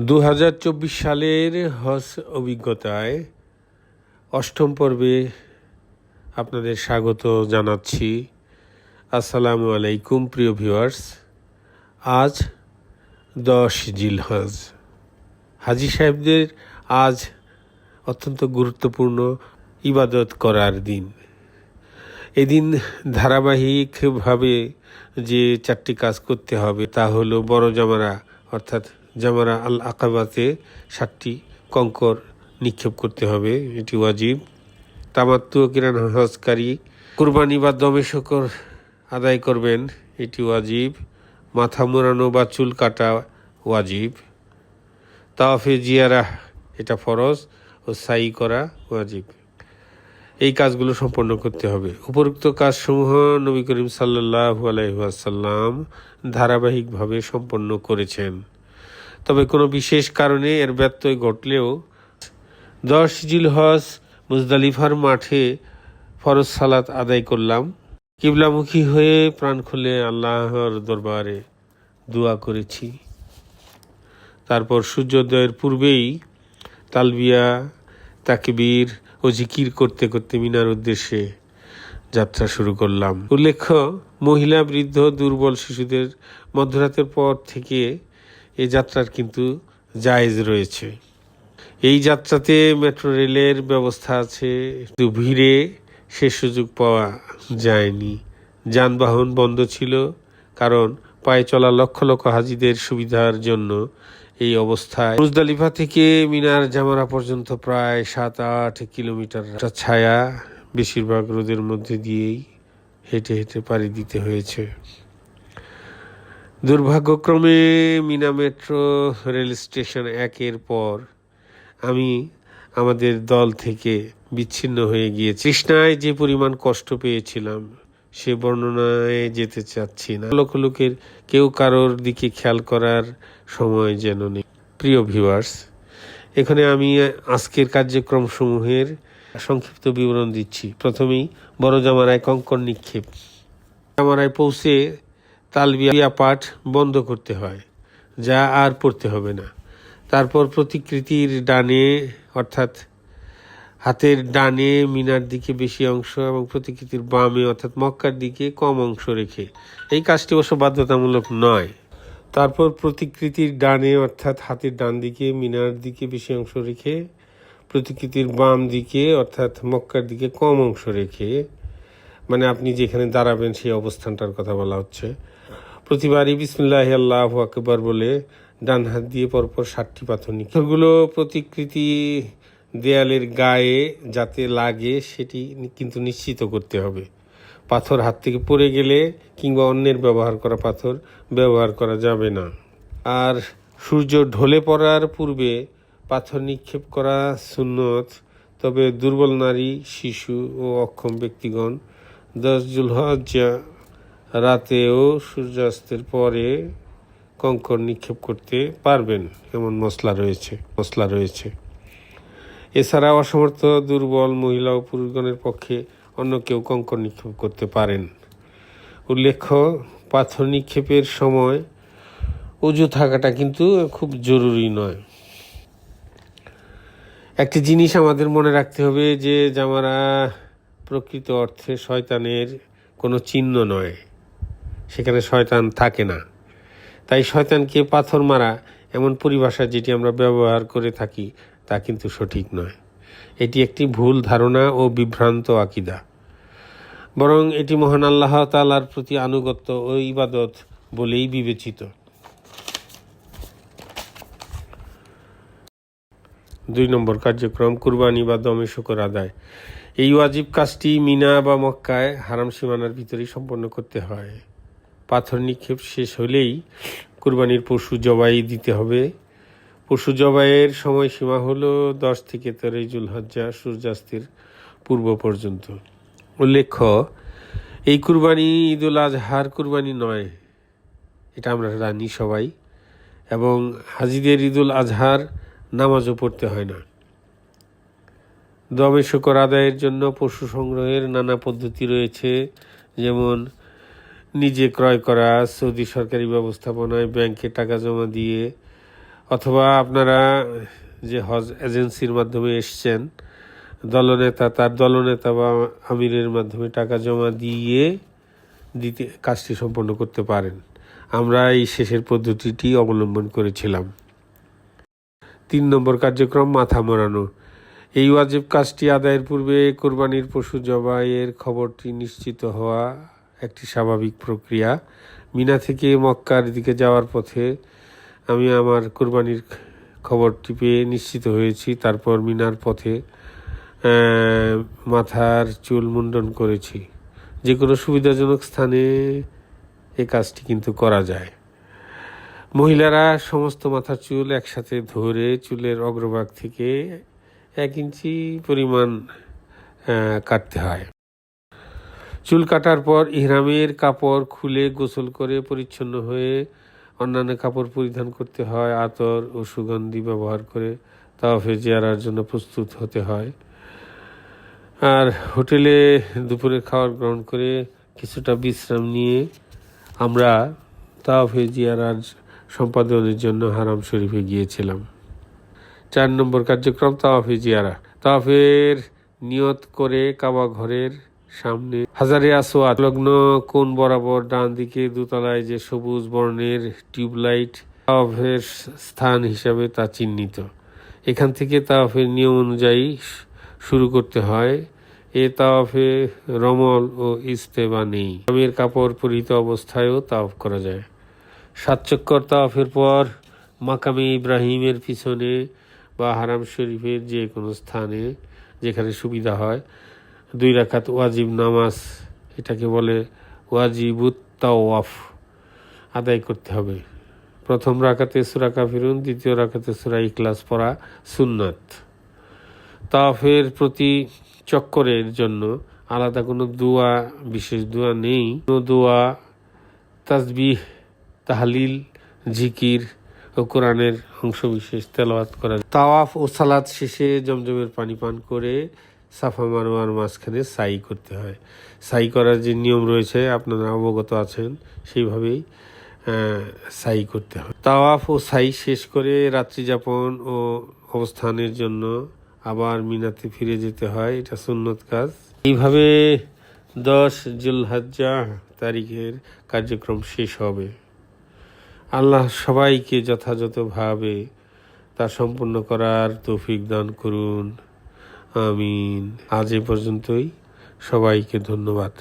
2024 সালের হজ অভিজ্ঞতায় অষ্টম পর্বে আপনাদের স্বাগত জানাচ্ছি। আসসালামু আলাইকুম প্রিয় ভিউয়ার্স। আজ 10 জিলহজ, হাজী সাহেবদের আজ অত্যন্ত গুরুত্বপূর্ণ ইবাদত করার দিন। এদিন ধারাবাহিকভাবে যে 4টি কাজ করতে হবে তা হলো বড় জামারা অর্থাৎ জামারা আল আকাবাতে 7টি কঙ্কর নিক্ষেপ করতে হবে, এটি ওয়াজিব। তামাত্তু ও কিরান হজকারী কুরবানি বা দমে শকর আদায় করবেন, এটি ওয়াজিব। মাথা মোড়ানো বা চুল কাটা ওয়াজিব। তাওয়াফে জিয়ারাহ এটা ফরজ ও সাই করা ওয়াজিব। এই কাজগুলো সম্পন্ন করতে হবে। উপরোক্ত কাজসমূহ নবী করিম সাল্লাল্লাহু আলাইহি ওয়াসাল্লাম ধারাবাহিকভাবে সম্পন্ন করেছেন। তবে কোনো বিশেষ কারণে এর ব্যত্যয় ঘটলেও 10 জিলহজ মুজদালিফার মাঠে ফরজ সালাত আদায় করলাম। কিবলামুখী হয়ে প্রাণ খুলে আল্লাহর দরবারে দোয়া করেছি। তারপর সূর্যোদয়ের পূর্বেই তালবিয়া, তাকবীর ও জিকির করতে করতে মিনার উদ্দেশ্যে যাত্রা শুরু করলাম। উল্লেখ্য, মহিলা, বৃদ্ধ, দুর্বল শিশুদের মধ্যরাতের পর থেকে এই যাত্রার কিন্তু জায়েজ রয়েছে। এই যাত্রাতে মেট্রো রেলের ব্যবস্থা আছে, কিন্তু ভিড়ে সে সুযোগ পাওয়া যায়নি। যানবাহন বন্ধ ছিল, কারণ পায়ে চলা লক্ষ লক্ষ হাজিদের সুবিধার জন্য এই অবস্থায় মুজদালিফা থেকে মিনার জামারা পর্যন্ত প্রায় 7-8 কিলোমিটার ছায়া, বেশিরভাগ রোদের মধ্যে দিয়েই হেঁটে হেঁটে পাড়ি দিতে হয়েছে। দুর্ভাগ্যক্রমে মিনা মেট্রো রেল স্টেশন 1-এর পর আমি আমাদের দল থেকে বিচ্ছিন্ন হয়ে গিয়ে তৃষ্ণায় যে পরিমাণ কষ্ট পেয়েছিলাম সে বর্ণনায় যেতে চাচ্ছি না। লোকের কেউ কারোর দিকে খেয়াল করার সময় যেন নেই। প্রিয় ভিউয়ার্স, এখানে আমি আজকের কার্যক্রম সমূহের সংক্ষিপ্ত বিবরণ দিচ্ছি। প্রথমেই বড় জামারায় কঙ্কর নিক্ষেপ। জামারায় পৌঁছে তালবিয়া পাঠ বন্ধ করতে হয়, যা আর পড়তে হবে না। তারপর প্রতিকৃতির ডানে অর্থাৎ হাতের ডানে মিনার দিকে বেশি অংশ এবং প্রতিকৃতির বামে অর্থাৎ মক্কার দিকে কম অংশ রেখে, এই কাজটি অবশ্য বাধ্যতামূলক নয়। তারপর প্রতিকৃতির ডানে অর্থাৎ হাতের ডান দিকে মিনার দিকে বেশি অংশ রেখে, প্রতিকৃতির বাম দিকে অর্থাৎ মক্কার দিকে কম অংশ রেখে, মানে আপনি যেখানে দাঁড়াবেন সেই অবস্থানটার কথা বলা হচ্ছে, প্রতিবারই বিসমিল্লাহি আল্লাহু আকবার বলে ডান হাত দিয়ে পরপর 7টি পাথর নিক্ষেপ। এগুলো প্রতিকৃতি দেয়ালের গায়ে যাতে লাগে সেটি কিন্তু নিশ্চিত করতে হবে। পাথর হাত থেকে পড়ে গেলে কিংবা অন্যের ব্যবহার করা পাথর ব্যবহার করা যাবে না। আর সূর্য ঢলে পড়ার পূর্বে পাথর নিক্ষেপ করা সুন্নত, তবে দুর্বল নারী, শিশু ও অক্ষম ব্যক্তিগণ 10 জিলহজ্জা রাতেও সূর্যাস্তের পরে কঙ্কর নিক্ষেপ করতে পারবেন, এমন মসলা রয়েছে। এছাড়া অসমর্থ, দুর্বল মহিলা ও পুরুষগণের পক্ষে অন্য কেউ কঙ্কর নিক্ষেপ করতে পারেন। উল্লেখ্য, পাথর নিক্ষেপের সময় অজু থাকাটা কিন্তু খুব জরুরি নয়। একটি জিনিস আমাদের মনে রাখতে হবে যে জামারা প্রকৃত অর্থে শয়তানের কোনো চিহ্ন নয়, সেখানে শয়তান থাকে না। তাই শয়তানকে পাথর মারা এমন পরিভাষা যেটি আমরা ব্যবহার করে থাকি তা কিন্তু সঠিক নয়। এটি একটি ভুল ধারণা ও বিভ্রান্ত আকীদা। বরং এটি মহান আল্লাহ তাআলার প্রতি আনুগত্য ও ইবাদত বলেই বিবেচিত। 2 নম্বর কার্যক্রম কুরবানি বা দমে শকর আদায়। এই ওয়াজিব কাজটি মিনা বা মক্কায় হারাম সীমানার ভিতরেই সম্পন্ন করতে হয়। পাথর নিক্ষেপ শেষ হলেই কুরবানির পশু জবাই দিতে হবে। পশু জবাইয়ের সময়সীমা হলো 10 থেকে 13 জিলহজ্জা সূর্যাস্তের পূর্ব পর্যন্ত। উল্লেখ্য, এই কুরবানি ঈদুল আজহার কুরবানি নয়, এটা আমরা জানি সবাই, এবং হাজিদের ঈদুল আজহার নামাজও পড়তে হয় না। দমে শকর আদায়ের জন্য পশু সংগ্রহের নানা পদ্ধতি রয়েছে, যেমন নিজে ক্রয় করা, সৌদি সরকারি ব্যবস্থাপনায় ব্যাংকে টাকা জমা দিয়ে, অথবা আপনারা যে হজ এজেন্সির মাধ্যমে এসছেন, দলনেতা তার দলনেতা বা আমিরের মাধ্যমে টাকা জমা দিয়ে কাজটি সম্পন্ন করতে পারেন। আমরা এই শেষের পদ্ধতিটি অবলম্বন করেছিলাম। 3 নম্বর কার্যক্রম, মাথা মোড়ানো। এই ওয়াজিব কাজটি আদায়ের পূর্বে কোরবানির পশু জবাইয়ের খবরটি নিশ্চিত হওয়া একটি স্বাভাবিক প্রক্রিয়া। মিনা থেকে মক্কার দিকে যাওয়ার পথে আমি আমার কোরবানির খবরটি পেয়ে নিশ্চিত হয়েছি। তারপর মিনার পথে মাথার চুল মুন্ডন করেছি। যে কোনো সুবিধাজনক স্থানে এই কাজটি কিন্তু করা যায়। মহিলারা সমস্ত মাথার চুল একসাথে ধরে চুলের অগ্রভাগ থেকে 1 ইঞ্চি পরিমাণ কাটতে হয়। চুল কাটার পর ইহরামের কাপড় খুলে গোসল করে পরিচ্ছন্ন হয়ে অন্যান্য কাপড় পরিধান করতে হয়। আতর ও সুগন্ধি ব্যবহার করে তাওয়াফে জিয়ারার জন্য প্রস্তুত হতে হয়। আর হোটেলে দুপুরের খাবার গ্রহণ করে কিছুটা বিশ্রাম নিয়ে আমরা তাওয়াফে জিয়ারার সম্পাদনের জন্য হারাম শরীফে গিয়েছিলাম। 4 নম্বর কার্যক্রম, তাওয়াফে জিয়ারা। তাওয়াফের নিয়ত করে কাবা ঘরের সামনে হাজারে আসওয়াদ লগ্ন কোণ বরাবর ডান দিকে দোতলায় যে সবুজ বর্ণের টিউবলাইট তাওয়াফের স্থান হিসাবে তা চিহ্নিত। এখান থেকে তাওয়াফের নিয়ম অনুযায়ী শুরু করতে হয়। এ তাওয়াফে রমল ও ইস্তেবা নেই। ইহরামের কাপড় পরিহিত অবস্থায়ও তাওয়াফ করা যায়। 7 চক্কর তাওয়াফের পর মাকামে ইব্রাহিমের পিছনে বা হারাম শরীফের যে কোনো স্থানে যেখানে সুবিধা হয় 2 রাকাত ওয়াজিব নামাজ, এটাকে বলে ওয়াজিবুত তাওয়াফ, আদায় করতে হবে। প্রথম রাকাতে সূরা কাফিরুন, দ্বিতীয় রাকাতে সূরা ইখলাস পড়া সুন্নাত। তাওয়াফের প্রতি চক্করের জন্য আলাদা কোনো দোয়া, বিশেষ দোয়া নেই। কোনো দোয়া, তাসবিহ, তাহলিল, জিকির ও কোরআনের অংশবিশেষ তেলাওয়াত করা। তাওয়াফ ও সালাত শেষে জমজমের পানি পান করে সাফা মারওয়ার মাঝখানে সাই করতে হয়। সাই করার যে নিয়ম রয়েছে আপনারা অবগত আছেন, সেইভাবেই সাই করতে হয়। তাওয়াফ ও সাই শেষ করে রাত্রি যাপন ও অবস্থানের জন্য আবার মিনাতে ফিরে যেতে হয়। এটা সুন্নত কাজ। এইভাবে 10 জিলহজ্জা তারিখের কার্যক্রম শেষ হবে। আল্লাহ সবাইকে যথাযথভাবে তা সম্পূর্ণ করার তৌফিক দান করুন। আমিন। আজ এ পর্যন্তই। সবাইকে ধন্যবাদ।